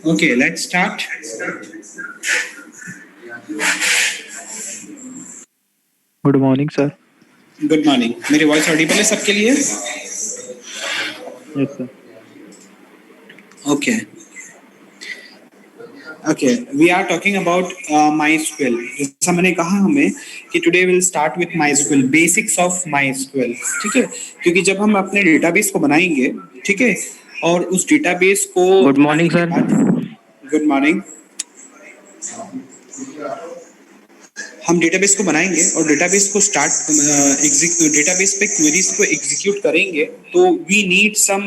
Okay, let's start. Good morning sir. Good morning. मेरी voice audible है सबके लिए? Yes sir. Okay okay, we are talking about MySQL। जैसा मैंने कहा हमें कि today will start with MySQL, basics of MySQL। ठीक है, क्योंकि जब हम अपने डेटाबेस को बनाएंगे, ठीक है, और उस डेटाबेस को गुड बनाने मॉर्निंग के सर। बाद, गुड मॉर्निंग, हम डेटाबेस को बनाएंगे और डेटाबेस को डेटाबेस पे क्वेरीज को एग्जीक्यूट करेंगे, तो वी नीड सम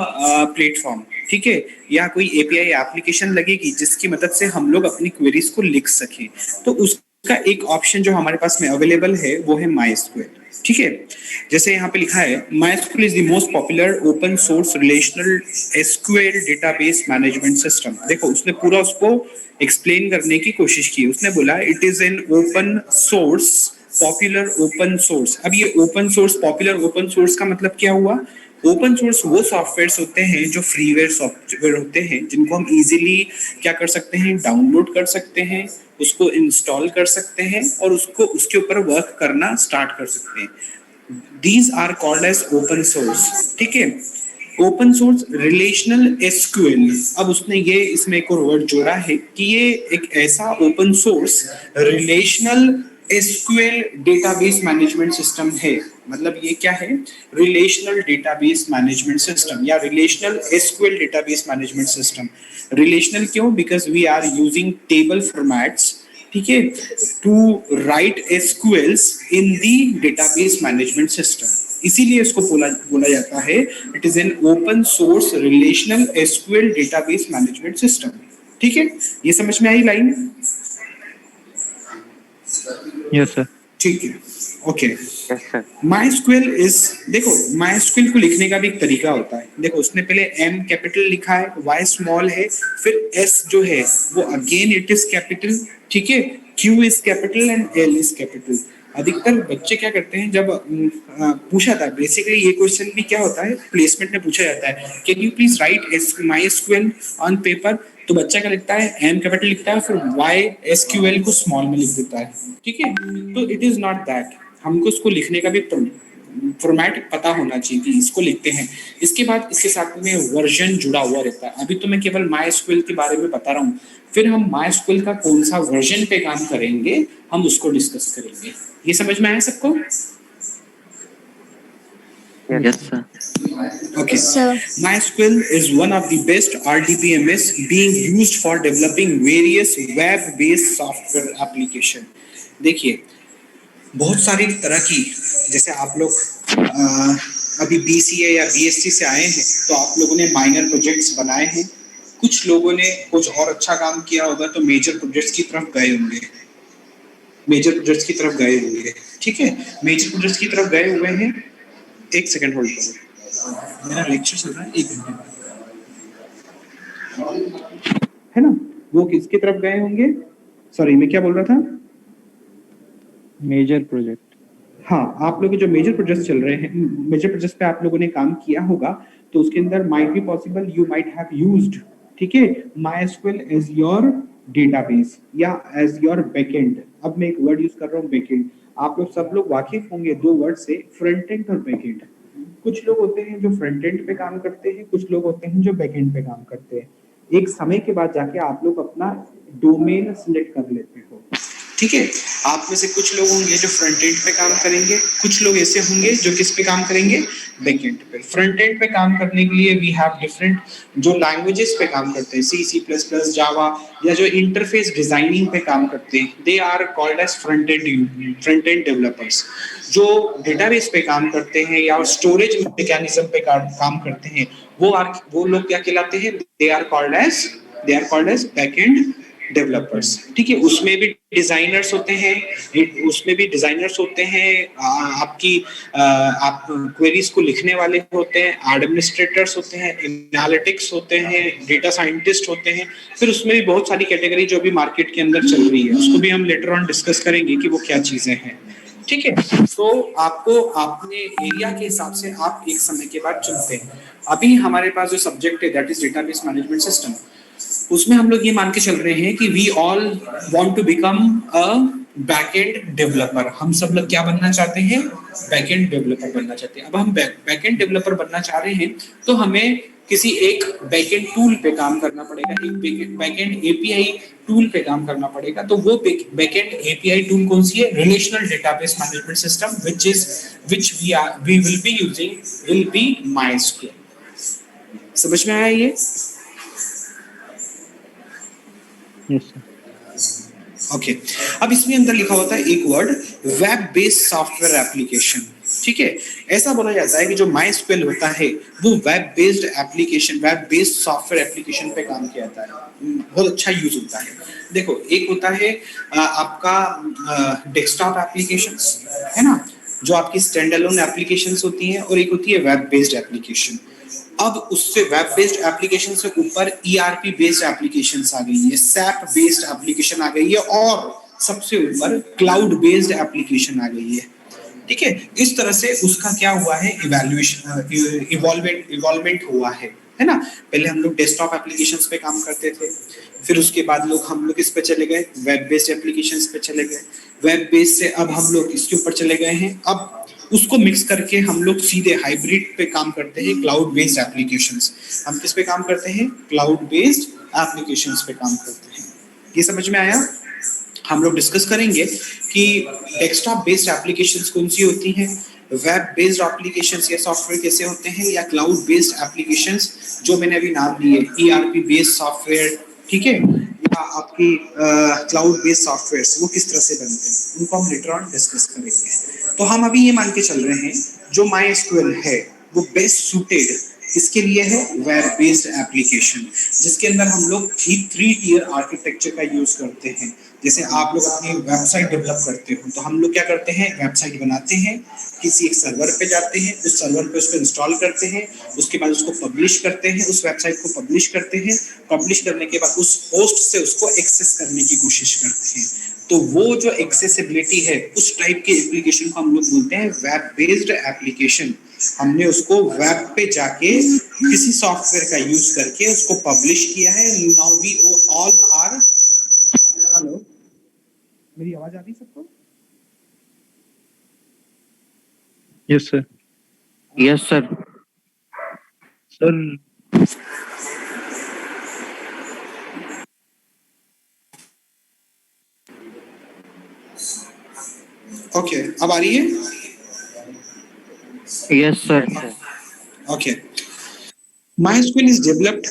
प्लेटफॉर्म। ठीक है, या कोई एपीआई एप्लीकेशन लगेगी जिसकी मदद से हम लोग अपनी क्वेरीज को लिख सकें। तो उसका एक ऑप्शन जो हमारे पास में अवेलेबल है वो है MySQL। ठीक है, जैसे यहाँ पे लिखा है, MySQL is the most popular open source relational SQL database management system. देखो, उसने पूरा उसको एक्सप्लेन करने की कोशिश की। उसने बोला it is an open source popular open source. अब ये open source popular open source का मतलब क्या हुआ? ओपन सोर्स वो सॉफ्टवेयर होते हैं जो फ्रीवेयर सॉफ्टवेयर होते हैं, जिनको हम इजीली क्या कर सकते हैं, डाउनलोड कर सकते हैं, उसको इंस्टॉल कर सकते हैं और उसको उसके ऊपर वर्क करना स्टार्ट कर सकते हैं। These are called as open source. ठीक है, ओपन सोर्स रिलेशनल एसक्यूएल। अब उसने ये इसमें एक और वर्ड जोड़ा है कि ये एक ऐसा open source relational SQL database management system है। मतलब ये क्या है? रिलेशनल डेटाबेस मैनेजमेंट सिस्टम या relational SQL database management system. Relational क्यों? Because we are using table formats, ठीक है, to write SQLs in the database management system. इसीलिए इसको बोला बोला जाता है it is an open source relational SQL database management system. ठीक है, ये समझ में आई लाइन? Yes sir. ठीक है, okay. Yes sir. MySQL is, देखो, MySQL को लिखने का भी एक तरीका होता है। देखो, उसने पहले M कैपिटल लिखा है, Y स्मॉल है, फिर S जो है वो अगेन इट इज कैपिटल। ठीक है, Q is capital and L is capital. अधिकतर बच्चे क्या करते हैं, जब पूछा था, बेसिकली ये क्वेश्चन भी क्या होता है, प्लेसमेंट में पूछा जाता है, can you please right MySQL on paper? तो बच्चा क्या लिखता है, M कैपिटल लिखता है, फिर Y SQL को स्मॉल में लिख देता है। ठीक है, तो इट इज नॉट दैट। हमको इसको लिखने का भी फॉर्मेट पता होना चाहिए कि इसको लिखते हैं। इसके बाद इसके साथ में वर्जन जुड़ा हुआ रहता है। अभी तो मैं केवल MySQL के बारे में बता रहा हूँ, फिर हम MySQL का कौन सा वर्जन पे काम करेंगे, हम उसको डिस्कस करेंगे। ये समझ में आया सबको? यस सर। Okay. Sir. MySQL is one of the best RDBMS being used for developing various web-based software application. देखिए, बहुत सारी तरह की, जैसे आप लोग अभी BCA या BSc से आए हैं, तो आप लोगों ने माइनर प्रोजेक्ट्स बनाए हैं। कुछ लोगों ने कुछ और अच्छा काम किया होगा तो मेजर प्रोजेक्ट्स की तरफ गए होंगे। ठीक है, मेजर प्रोजेक्ट्स की तरफ गए हुए हैं। एक सेकंड होल्ड करो, मेरा लेक्चर चल रहा है, एक घंटे बाद। है ना, वो किसकी तरफ गए होंगे? सॉरी, मैं क्या बोल रहा था? Major project. हाँ, आप लोग के जो मेजर प्रोजेक्ट्स चल रहे हैं, मेजर प्रोजेक्ट्स पे आप लोगों ने काम किया होगा, तो उसके अंदर might be possible you might have used, ठीक है, MySQL एज योर डेटाबेस या एज योर बैकएंड। अब मैं एक वर्ड यूज कर रहा हूँ, बैकएंड। आप लोग सब लोग वाकिफ होंगे दो वर्ड से, फ्रंट एंड और बैकएंड। कुछ लोग होते हैं जो फ्रंट एंड पे काम करते हैं, कुछ लोग होते हैं जो बैक एंड पे काम करते हैं। एक समय के बाद जाके आप लोग अपना डोमेन सिलेक्ट कर लेते हो, ठीक है। आप में से कुछ लोग होंगे जो फ्रंट एंड पे काम करेंगे, कुछ लोग ऐसे होंगे जो किस पे काम करेंगे, बैक एंड पे। फ्रंट एंड पे काम करने के लिए वी हैव डिफरेंट जो लैंग्वेजेस पे काम करते हैं, सी, सी प्लस प्लस, जावा, या जो इंटरफेस डिजाइनिंग पे काम करते हैं, they are called as front end developers. जो डेटाबेस पे काम करते हैं या स्टोरेज मैकेनिज्म पे काम करते हैं, वो लोग क्या कहलाते हैं? They are called as back end developers, ठीक है। उसमें भी डिजाइनर्स होते हैं, आपकी आप क्वेरीज को लिखने वाले होते हैं, एडमिनिस्ट्रेटर्स होते हैं, एनालिटिक्स होते हैं, डेटा साइंटिस्ट होते हैं। फिर उसमें भी बहुत सारी कैटेगरी जो भी मार्केट के अंदर चल रही है, उसको भी हम लेटर ऑन डिस्कस करेंगे कि वो क्या चीजें हैं, ठीक है। तो आपको अपने एरिया के हिसाब से आप एक समय के बाद चुनते हैं। अभी हमारे पास जो सब्जेक्ट है that is database management system, उसमें हम लोग ये मान के चल रहे हैं कि we all want to become a backend developer. हम सब लोग क्या बनना चाहते हैं? बैकएंड डेवलपर बनना चाहते हैं। अब हम बैकएंड डेवलपर बनना चाह रहे हैं, तो हमें किसी एक बैकएंड टूल पे काम करना पड़ेगा, एक बैकएंड एपीआई टूल पे काम करना पड़ेगा। तो वो बैकएंड एपीआई टूल कौन सी है? Relational database management system, which we will be using will be MySQL। समझ में आया ये? Yes sir. ओके अब इसमें अंदर लिखा होता है एक word, web based software application, ठीक है। ऐसा बोला जाता है कि जो MySQL होता है वो web based application, web based software application पे काम किया जाता है, बहुत अच्छा यूज होता है। देखो, एक होता है आपका डेस्कटॉप एप्लीकेशंस, है ना, जो आपकी स्टैंड अलोन एप्लीकेशंस होती हैं, और एक होती है वेब बेस्ड एप्लीकेशन। अब उससे वेब बेस्ड एप्लीकेशन से ऊपर ईआरपी बेस्ड एप्लीकेशन आ गई है, सैप बेस्ड एप्लीकेशन आ गई है, और सबसे ऊपर क्लाउड बेस्ड एप्लीकेशन आ गई है, ठीक है। इस तरह से उसका क्या हुआ है? इवैल्यूएशन, इवॉल्वमेंट हुआ है ना। पहले हम लोग डेस्कटॉप एप्लीकेशंस पे काम करते थे, फिर उसके बाद हम लोग इस पे चले गए, वेब बेस्ड एप्लीकेशंस पे चले गए, वेब बेस्ड से अब हम लोग इसके ऊपर चले गए हैं। अब उसको मिक्स करके हम लोग सीधे हाइब्रिड पे काम करते हैं, क्लाउड बेस्ड एप्लीकेशंस। हम किस पे काम करते हैं? क्लाउड बेस्ड एप्लीकेशंस पे काम करते हैं। ये समझ में आया? हम लोग डिस्कस करेंगे कि डेस्कटॉप बेस्ड एप्लीकेशंस कौन सी होती हैं, वेब बेस्ड एप्लीकेशंस या सॉफ्टवेयर कैसे होते हैं, या क्लाउड बेस्ड एप्लीकेशंस जो मैंने अभी नाम लिए, ईआरपी बेस्ड सॉफ्टवेयर, ठीक है, या आपकी क्लाउड बेस्ड सॉफ्टवेयर, वो किस तरह से बनते हैं, उनको हम लेटर ऑन डिस्कस करेंगे। तो हम अभी ये मान के चल रहे हैं जो MySQL है वो बेस्ट सूटेड इसके लिए है वेब बेस्ड एप्लीकेशन, जिसके अंदर हम लोग थ्री टियर आर्किटेक्चर का यूज करते हैं। जैसे आप लोग अपनी वेबसाइट डेवलप करते हो, तो हम लोग क्या करते हैं? वेबसाइट बनाते हैं, किसी एक सर्वर पे जाते हैं, उस सर्वर पे उसको इंस्टॉल करते हैं, उसके बाद उसको पब्लिश करते हैं, उस वेबसाइट को पब्लिश करते हैं, पब्लिश करने के बाद उस होस्ट से उसको एक्सेस करने की कोशिश करते हैं। तो वो जो एक्सेसिबिलिटी है, उस टाइप के एप्लीकेशन को हम लोग बोलते हैं वेब बेस्ड एप्लीकेशन। हमने उसको वेब पे जाके किसी सॉफ्टवेयर का यूज करके उसको पब्लिश किया है। Now we all are, hello, मेरी आवाज आ रही सबको? Yes sir. Yes sir. Sir okay अब आ रही है? यस सर। Okay. MySQL is developed,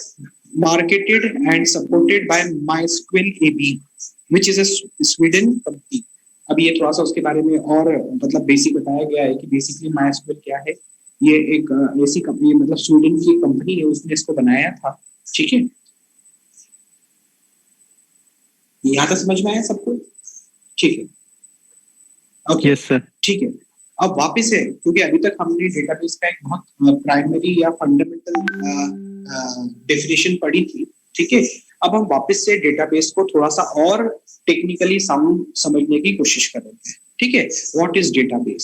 marketed, and supported by MySQL AB, which is a Sweden company. अभी ये थोड़ा सा उसके बारे में और मतलब बेसिक बताया गया है कि बेसिकली MySQL क्या है। ये एक ऐसी कंपनी, मतलब स्वीडन की कंपनी है, उसने इसको बनाया था, ठीक है। यहाँ तक समझ में आया सबको? ठीक है, ओके, यस सर। ठीक है। अब वापस है, क्योंकि अभी तक हमने डेटाबेस का एक बहुत प्राइमरी या फंडामेंटल डेफिनेशन पढ़ी थी, ठीक है, अब हम वापस से डेटाबेस को थोड़ा सा और टेक्निकली साउंड समझने की कोशिश करेंगे। ठीक है, what is database?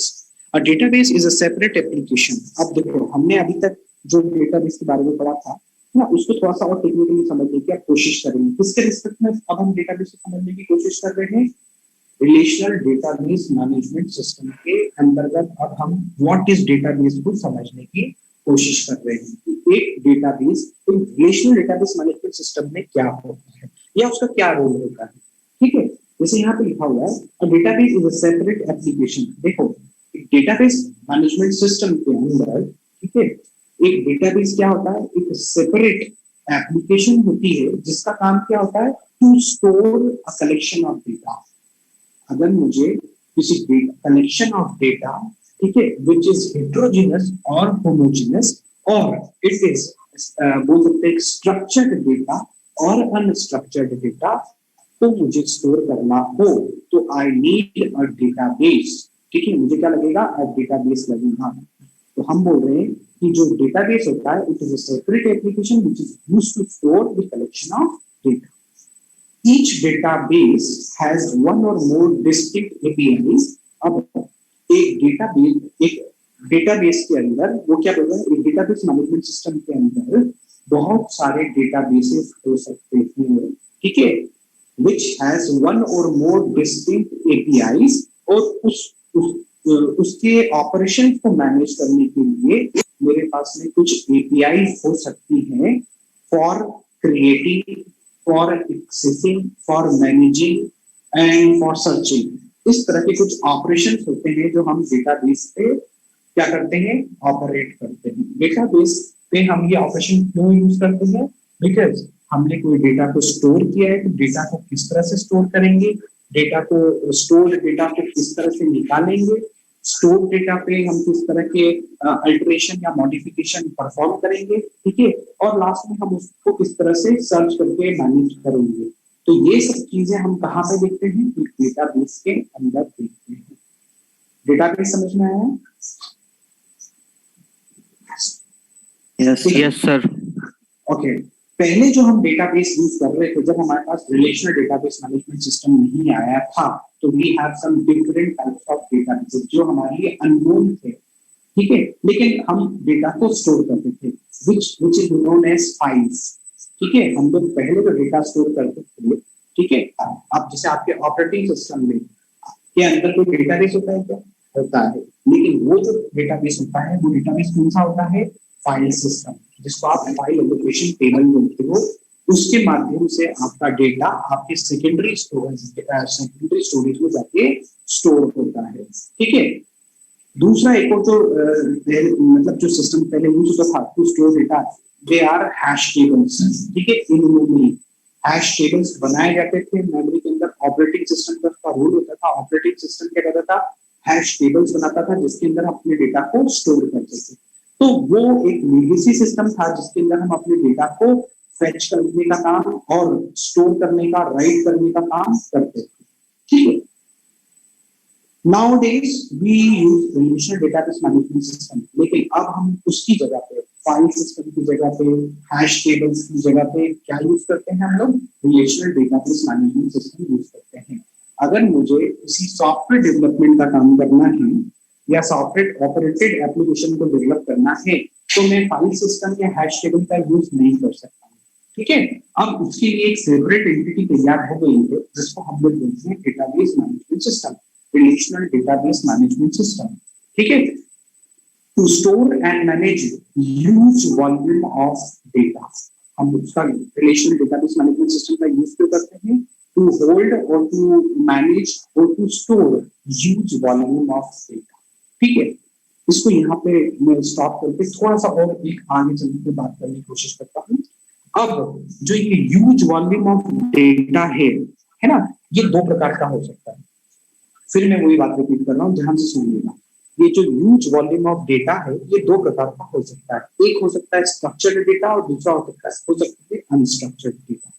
A database is a separate application. अब देखो, हमने अभी तक जो डेटाबेस के बारे में पढ़ा था ना, उसको थोड़ा सा और टेक्निकली समझने की कोशिश करेंगे। किसके रिस्पेक्ट में अब हम डेटाबेस को समझने की कोशिश कर रहे हैं? रिलेशनल डेटाबेस मैनेजमेंट सिस्टम के अंतर्गत अब हम व्हाट इज डेटाबेस को समझने की कोशिश कर रहे हैं कि एक डेटाबेस, एक रिलेशनल डेटाबेस मैनेजमेंट सिस्टम में क्या होता है या उसका क्या रोल होता है। ठीक है, जैसे यहाँ पे लिखा हुआ है, a database is a separate application. देखो, डेटाबेस मैनेजमेंट सिस्टम के अंदर, ठीक है, एक डेटाबेस क्या होता है? एक सेपरेट एप्लीकेशन होती है जिसका काम क्या होता है? To store a collection of data. अगर मुझे किसी कलेक्शन ऑफ डेटा, ठीक है, विच इज हेट्रोजीनस और होमोजीनस, और इट इज बोल सकते हैं स्ट्रक्चर्ड डेटा और अनस्ट्रक्चर्ड डेटा, तो मुझे स्टोर करना हो तो आई नीड अ डेटाबेस। ठीक है, मुझे क्या लगेगा? अ डेटाबेस लगेगा। तो हम बोल रहे हैं कि जो डेटाबेस होता है, it is a separate application which is used to store the collection of data. Each database has one or more distinct APIs। अब एक डेटाबेस के अंदर वो क्या बोल रहा है? एक डेटाबेस मैनेजमेंट सिस्टम के अंदर बहुत सारे डेटाबेसेस हो सकते हैं, ठीक है, which has one or more distinct APIs। और उसके ऑपरेशन को मैनेज करने के लिए मेरे पास में कुछ API हो सकती हैं for creating, for accessing, for managing and for searching. इस तरह के कुछ ऑपरेशन होते हैं जो हम डेटाबेस पे क्या करते हैं? ऑपरेट करते हैं। डेटाबेस पे हम ये ऑपरेशन क्यों यूज करते हैं? बिकॉज हमने कोई डेटा को स्टोर किया है, तो डेटा को किस तरह से स्टोर करेंगे, डेटा को स्टोर डेटा को किस तरह से निकालेंगे, स्टोर डेटा पे हम किस तरह के अल्टरेशन या मॉडिफिकेशन परफॉर्म करेंगे, ठीक है, और लास्ट में हम उसको किस तरह से सर्च करके मैनेज करेंगे। तो ये सब चीजें हम कहाँ पे देखते हैं? डेटाबेस के अंदर देखते हैं। डेटाबेस समझ में आया? Yes sir. ओके, पहले जो हम डेटाबेस यूज कर रहे थे, जब हमारे पास रिलेशनल डेटाबेस मैनेजमेंट सिस्टम नहीं आया था, तो we have some different types of database जो हमारे लिए अननोन थे, ठीक है, लेकिन हम डेटा को स्टोर करते थे, which is known as files. ठीक है, हम लोग पहले तो डेटा स्टोर करते थे, ठीक है। अब जैसे आपके ऑपरेटिंग सिस्टम में के अंदर कोई डेटाबेस होता है क्या? होता है, लेकिन वो जो डेटाबेस होता है, वो डेटाबेस कौन सा होता है? फाइल सिस्टम, जिसको आप फाइल एलोकेशन टेबल बोलते हो। उसके माध्यम से आपका डेटा आपके सेकेंडरी स्टोरेज में जाके स्टोर होता है, ठीक है। दूसरा एक और जो मतलब जो सिस्टम पहले यूज होता था to store data, they are hash tables, ठीक है। इन मेमोरी हैश टेबल्स बनाए जाते थे मेमोरी के अंदर। ऑपरेटिंग सिस्टम का उसका रोल होता था, ऑपरेटिंग सिस्टम क्या करता था? हैश टेबल्स बनाता था जिसके अंदर हम अपने डेटा को स्टोर करते थे। तो वो एक लेगेसी सिस्टम था जिसके अंदर हम अपने डेटा को फेच करने का काम और स्टोर करने का, राइट करने का काम करते थे, ठीक है। Nowadays we use relational database management system, लेकिन अब हम उसकी जगह पे फाइल सिस्टम की जगह पे हैश टेबल्स की जगह पे क्या यूज करते हैं? हम लोग relational database management system use करते हैं। अगर मुझे किसी सॉफ्टवेयर डेवलपमेंट का काम करना है या सॉफ्टवेयर ऑपरेटेड एप्लीकेशन को डेवलप करना है, तो मैं फाइल सिस्टम या हैश टेबल का यूज नहीं कर सकता, ठीक है। अब उसके लिए एक सेपरेट एंटिटी तैयार हो गई है जिसको हम लोग बोलते हैं database management system, relational database management system, ठीक है। To store and manage huge volume of data, हम उसका रिलेशनल डेटाबेस मैनेजमेंट सिस्टम का यूज क्यों करते हैं? टू होल्ड और टू मैनेज और to store huge volume of data, ठीक है। इसको यहाँ पे मैं स्टॉप करके थोड़ा सा और एक आगे चलने की बात करने की कोशिश करता हूँ। अब जो ये ह्यूज वॉल्यूम ऑफ डेटा है ना, ये दो प्रकार का हो सकता है। फिर मैं वही बात रिपीट कर रहा हूँ, ध्यान से सुनिएगा। ये जो ह्यूज वॉल्यूम ऑफ डेटा है, ये दो प्रकार का हो सकता है। एक हो सकता है स्ट्रक्चर्ड डेटा और दूसरा हो सकता है अनस्ट्रक्चर्ड डेटा।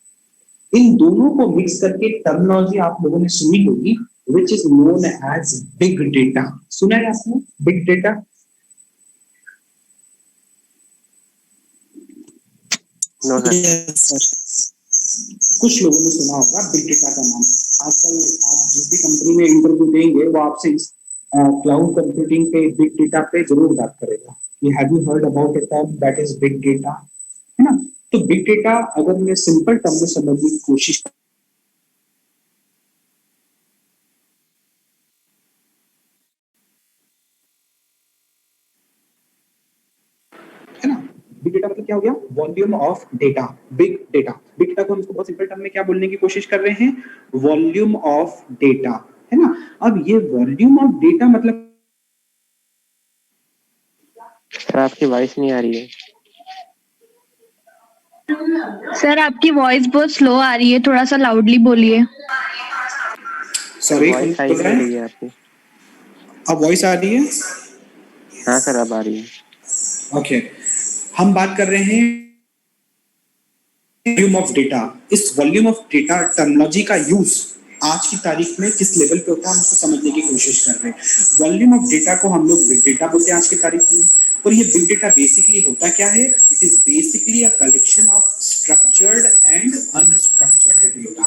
इन दोनों को मिक्स करके टर्मिनोलॉजी आप लोगों ने सुनी होगी, which is known as big data। सुना है आपने big data? No sir. Yes sir. कुछ लोगों ने सुना होगा बिग डेटा का नाम। आजकल आप जिस भी कंपनी में इंटरव्यू देंगे वो आपसे क्लाउड कंप्यूटिंग पे, बिग डेटा पे जरूर बात करेगा। You have you heard about a term that is big data? है ना? तो बिग डेटा अगर मैं सिंपल टर्म में समझने की कोशिश है ना, बिग डेटा मतलब क्या हो गया? Volume of data. Big data, big data को हम इसको बहुत सिंपल टर्म में क्या बोलने की कोशिश कर रहे हैं? वॉल्यूम ऑफ डेटा, है ना। अब ये वॉल्यूम ऑफ डेटा मतलब सर आपकी वॉइस नहीं आ रही है। सर आपकी वॉइस बहुत स्लो आ रही है, थोड़ा सा लाउडली बोलिए। सॉरी, वॉइस आई नहीं रही है आपकी। अब वॉइस आ रही है? हाँ सर अब आ रही है। ओके, हम बात कर रहे हैं वॉल्यूम ऑफ डेटा। इस वॉल्यूम ऑफ डेटा टर्मिनोलॉजी का यूज आज की तारीख में किस लेवल पे होता है हम उसको समझने की कोशिश कर रहे हैं। वॉल्यूम ऑफ डेटा को हम लोग बिग डेटा बोलते हैं आज की तारीख में। और ये बिग डेटा बेसिकली होता क्या है? It is basically a collection of structured and unstructured data.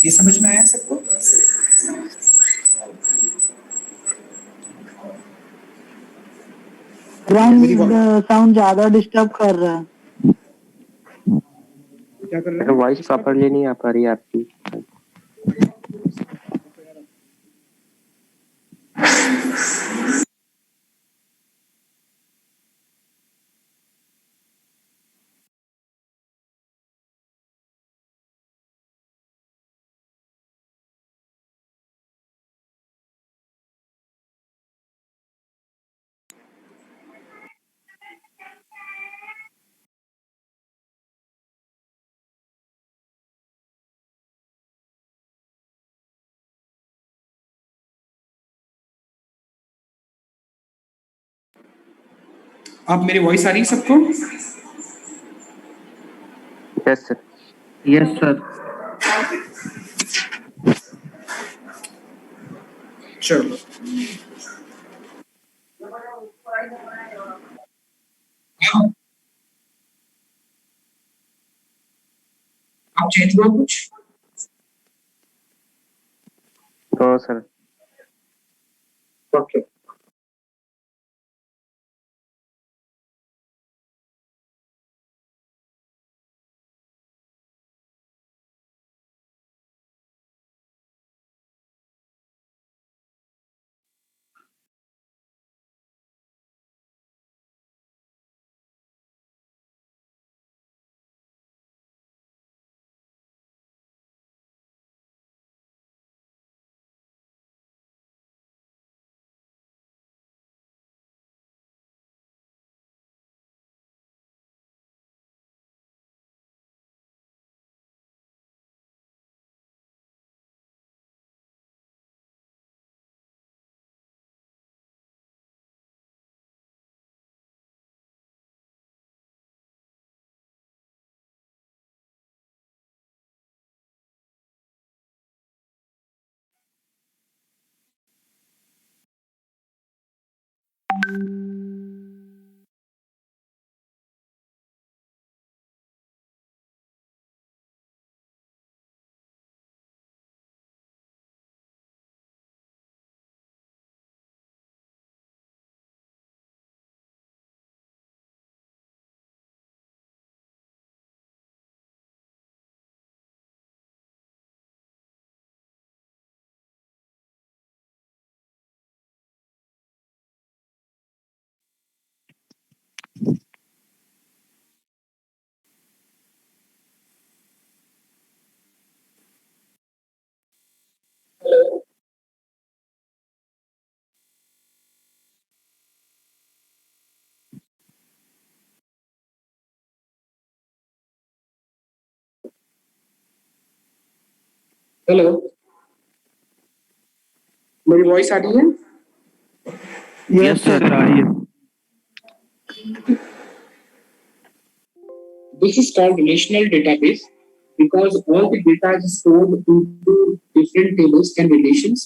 ये समझ में आया सबको? साउंड ज्यादा डिस्टर्ब कर रहा है। क्या कर रहे सर हैं? वॉइस प्रॉपरली नहीं आ पा रही है आपकी। अब मेरी वॉइस आ रही है सबको? Yes sir. Yes sir. चलो, आप चेंज हुआ कुछ? No sir. ओके, हेलो, मेरी वॉइस आ रही है? यस सर आ रही है। This is called relational database because all the data is stored into different tables and relations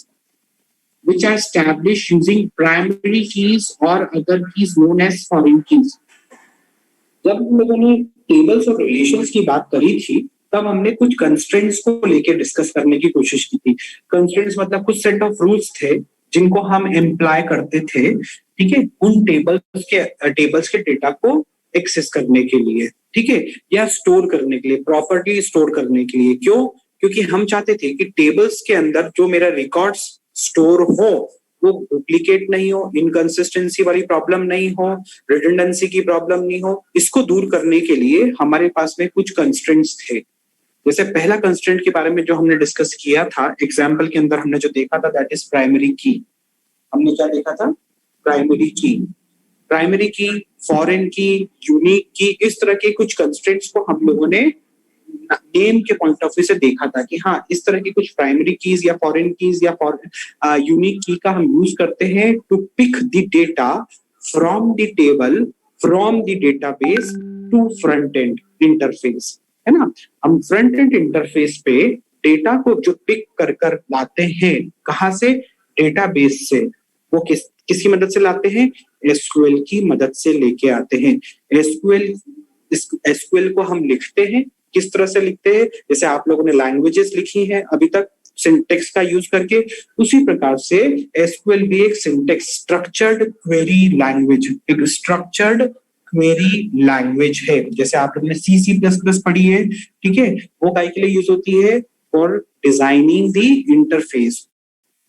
which are established using primary keys or other keys known as foreign keys. जब हम लोगों ने टेबल्स और relations की बात करी थी तब हमने कुछ कंस्ट्रेंट्स को लेके डिस्कस करने की कोशिश की थी। कंस्ट्रेंट्स मतलब कुछ सेट ऑफ रूल्स थे जिनको हम एम्प्लॉय करते थे, ठीक है, उन टेबल्स के डेटा को एक्सेस करने के लिए, ठीक है, या स्टोर करने के लिए, प्रॉपर्टी स्टोर करने के लिए। क्यों? क्योंकि हम चाहते थे कि टेबल्स के अंदर जो मेरा रिकॉर्ड्स स्टोर हो वो डुप्लीकेट नहीं हो, इनकंसिस्टेंसी वाली प्रॉब्लम नहीं हो, रिडंडेंसी की प्रॉब्लम नहीं हो। इसको दूर करने के लिए हमारे पास में कुछ कंस्ट्रेंट्स थे। जैसे पहला कंस्ट्रेंट के बारे में जो हमने डिस्कस किया था एग्जाम्पल के अंदर, हमने जो देखा था दैट इज प्राइमरी की। हमने क्या देखा था? प्राइमरी की, प्राइमरी की, फॉरेन की, यूनिक की, इस तरह के कुछ कंस्ट्रेंट्स को हम लोगों ने नेम के पॉइंट ऑफ व्यू से देखा था कि हाँ इस तरह की कुछ प्राइमरी कीज या फॉरेन कीज या यूनिक की का हम यूज करते हैं to pick the data from the table, from the database to front end interface, है ना। हम फ्रंट एंड इंटरफेस पे डेटा को जो पिक कर कर लाते हैं, कहाँ से? डेटाबेस से। वो किसकी मदद से लाते हैं? एसक्यूएल की मदद से लेके आते हैं। एसक्यूएल को हम लिखते हैं, किस तरह से लिखते हैं? जैसे आप लोगों ने लैंग्वेजेस लिखी हैं अभी तक सिंटेक्स का यूज करके, उसी प्रकार से एसक्यूएल भी एक सिंटेक्स, स्ट्रक्चर्ड क्वेरी लैंग्वेज, एक स्ट्रक्चर्ड क्वेरी लैंग्वेज है। जैसे आप लोगों ने C++ पढ़ी है, ठीक है, वो काय के लिए यूज होती है? For designing the interface.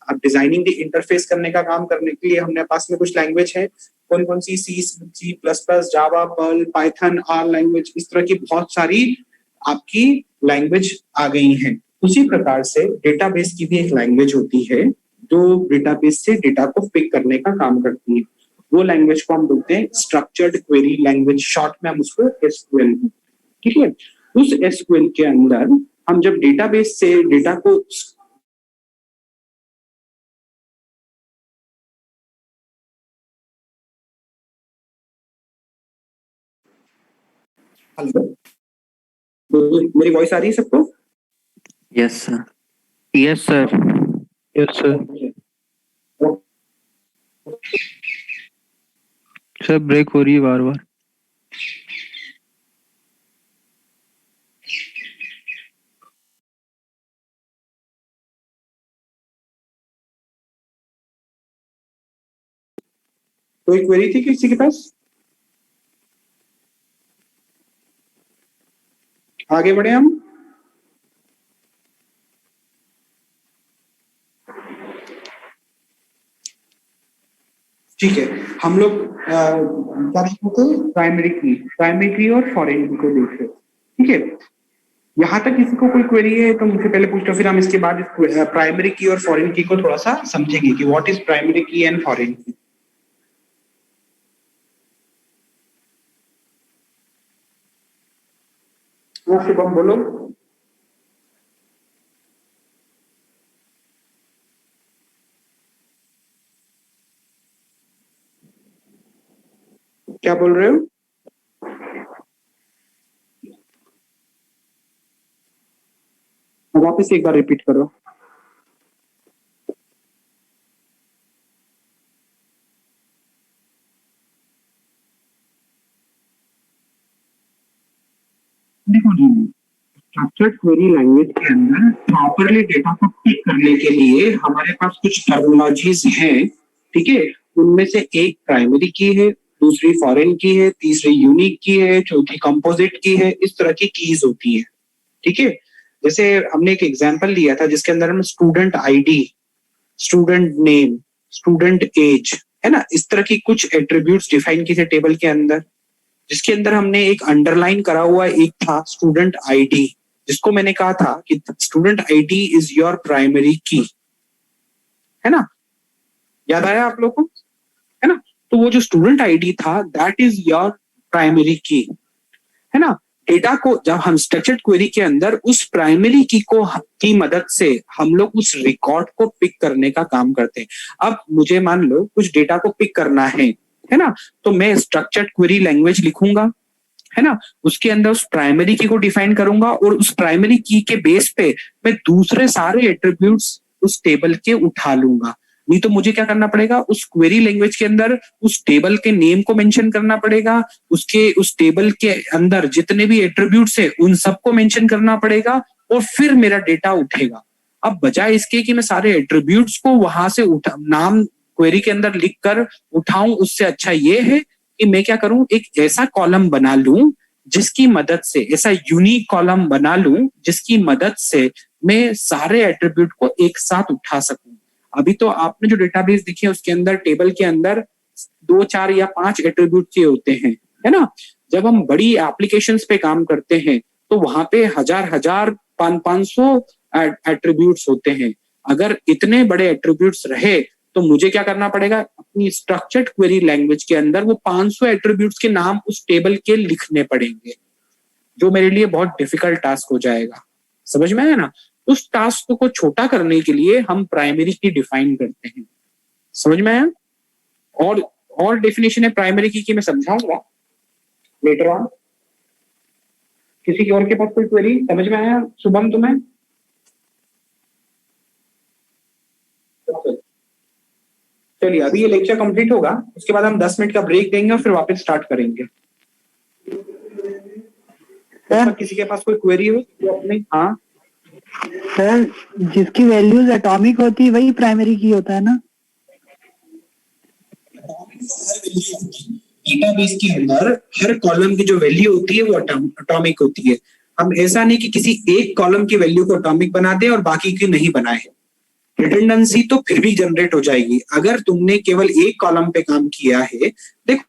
अब डिजाइनिंग द इंटरफेस करने का काम करने के लिए हमने पास में कुछ लैंग्वेज है। कौन कौन सी? C++, Java, Perl, Python, R language, इस तरह की बहुत सारी आपकी लैंग्वेज आ गई हैं। उसी प्रकार से डेटाबेस की भी एक लैंग्वेज होती है जो डेटाबेस से डेटा को पिक करने का काम करती है। वो लैंग्वेज को हम बोलते हैं स्ट्रक्चर्ड क्वेरी लैंग्वेज, शॉर्ट में हम उसको एसक्यूएल, ठीक है। उस एसक्यूएल के अंदर हम जब डेटाबेस से डेटा को हेलो, मेरी वॉइस आ रही है सबको? Yes sir. Yes sir. Yes sir. Sir break हो रही है बार बार। कोई क्वेरी थी किसी के पास? आगे बढ़े हम। ठीक है, हम लोग क्या देख रहे थे? प्राइमरी की और फॉरेन की को देख रहे, ठीक है। यहाँ तक किसी को कोई क्वेरी है तो मुझे पहले पूछो, फिर हम इसके बाद प्राइमरी की और फॉरेन की को थोड़ा सा समझेंगे कि व्हाट इज प्राइमरी की एंड फॉरेन की। वो शुभम बोलो। क्या बोल रहे हो? वापस एक बार रिपीट करो। देखो जी, स्ट्रक्चर्ड क्वेरी लैंग्वेज के अंदर प्रॉपरली डेटा को पिक करने के लिए हमारे पास कुछ टर्मिनोलॉजीज हैं, ठीक है। उनमें से एक प्राइमरी की है, दूसरी फॉरेन की है, तीसरी यूनिक की है, चौथी कंपोजिट की है। इस तरह की कीज होती है, ठीक है। जैसे हमने एक एग्जांपल लिया था जिसके अंदर हम student ID, student name, student age, है ना, इस तरह की कुछ एट्रीब्यूट्स डिफाइन किए थे टेबल के अंदर, जिसके अंदर हमने एक अंडरलाइन करा हुआ एक था स्टूडेंट आईडी, जिसको मैंने कहा था कि student ID is your primary की, है ना। याद आया आप लोगों को? है ना। तो वो जो स्टूडेंट आईडी था दैट इज योर प्राइमरी की, है ना। डेटा को जब हम स्ट्रक्चर्ड क्वेरी के अंदर उस प्राइमरी की मदद से हम लोग उस रिकॉर्ड को पिक करने का काम करते हैं। अब मुझे मान लो कुछ डेटा को पिक करना है ना, तो मैं स्ट्रक्चर्ड क्वेरी लैंग्वेज लिखूंगा, है ना, उसके अंदर उस प्राइमरी की को डिफाइन करूंगा और उस प्राइमरी की के बेस पे मैं दूसरे सारे एट्रीब्यूट्स उस टेबल के उठा लूंगा। नहीं तो मुझे क्या करना पड़ेगा, उस क्वेरी लैंग्वेज के अंदर उस टेबल के नेम को मेंशन करना पड़ेगा, उसके उस टेबल के अंदर जितने भी एट्रीब्यूट्स है उन सबको मेंशन करना पड़ेगा, और फिर मेरा डेटा उठेगा। अब बजाय इसके कि मैं सारे एट्रीब्यूट्स को वहां से उठा नाम क्वेरी के अंदर लिख कर उठाऊं, उससे अच्छा ये है कि मैं क्या करूं, एक ऐसा कॉलम बना लूं जिसकी मदद से, ऐसा यूनिक कॉलम बना लूं जिसकी मदद से मैं सारे एट्रीब्यूट को एक साथ उठा सकूं। अभी तो आपने जो डेटाबेस दिखे उसके अंदर टेबल के अंदर 2, 4 या 5 एट्रीब्यूट के होते हैं, है ना। जब हम बड़ी एप्लीकेशंस पे काम करते हैं तो वहां पे हजार 500 एट्रीब्यूट्स होते हैं। अगर इतने बड़े एट्रीब्यूट्स रहे तो मुझे क्या करना पड़ेगा, अपनी स्ट्रक्चर्ड क्वेरी लैंग्वेज के अंदर वो 500 एट्रीब्यूट्स के नाम उस टेबल के लिखने पड़ेंगे, जो मेरे लिए बहुत डिफिकल्ट टास्क हो जाएगा। समझ में आया ना। उस टास्क को छोटा करने के लिए हम प्राइमरी की डिफाइन करते हैं। समझ में आया। और डेफिनेशन है प्राइमरी की मैं समझाऊंगा लेटर ऑन। किसी और के पास कोई क्वेरी समझ में आया शुभम तुम्हें? चलिए अभी ये लेक्चर कंप्लीट होगा, उसके बाद हम 10 मिनट का ब्रेक देंगे और फिर वापस स्टार्ट करेंगे। सर किसी के पास कोई क्वेरी हो तो अपने, हाँ सर, जिसकी वैल्यूज एटॉमिक होती है वही प्राइमरी की होता है ना? डेटाबेस के अंदर हर कॉलम की जो वैल्यू होती है वो एटॉमिक होती है। हम ऐसा नहीं कि किसी एक कॉलम की वैल्यू को एटॉमिक बना दें और बाकी की नहीं बनाए। रिडंडेंसी तो फिर भी जनरेट हो जाएगी अगर तुमने केवल एक कॉलम पे काम किया है। देखो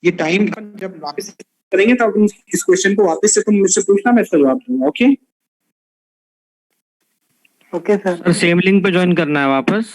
ये टाइम जब वापस करेंगे तब तुम इस क्वेश्चन को वापस से तुम मुझसे पूछना, मैं इसका जवाब दूंगा। Okay okay sir. Sir same link पे ज्वाइन करना है वापस।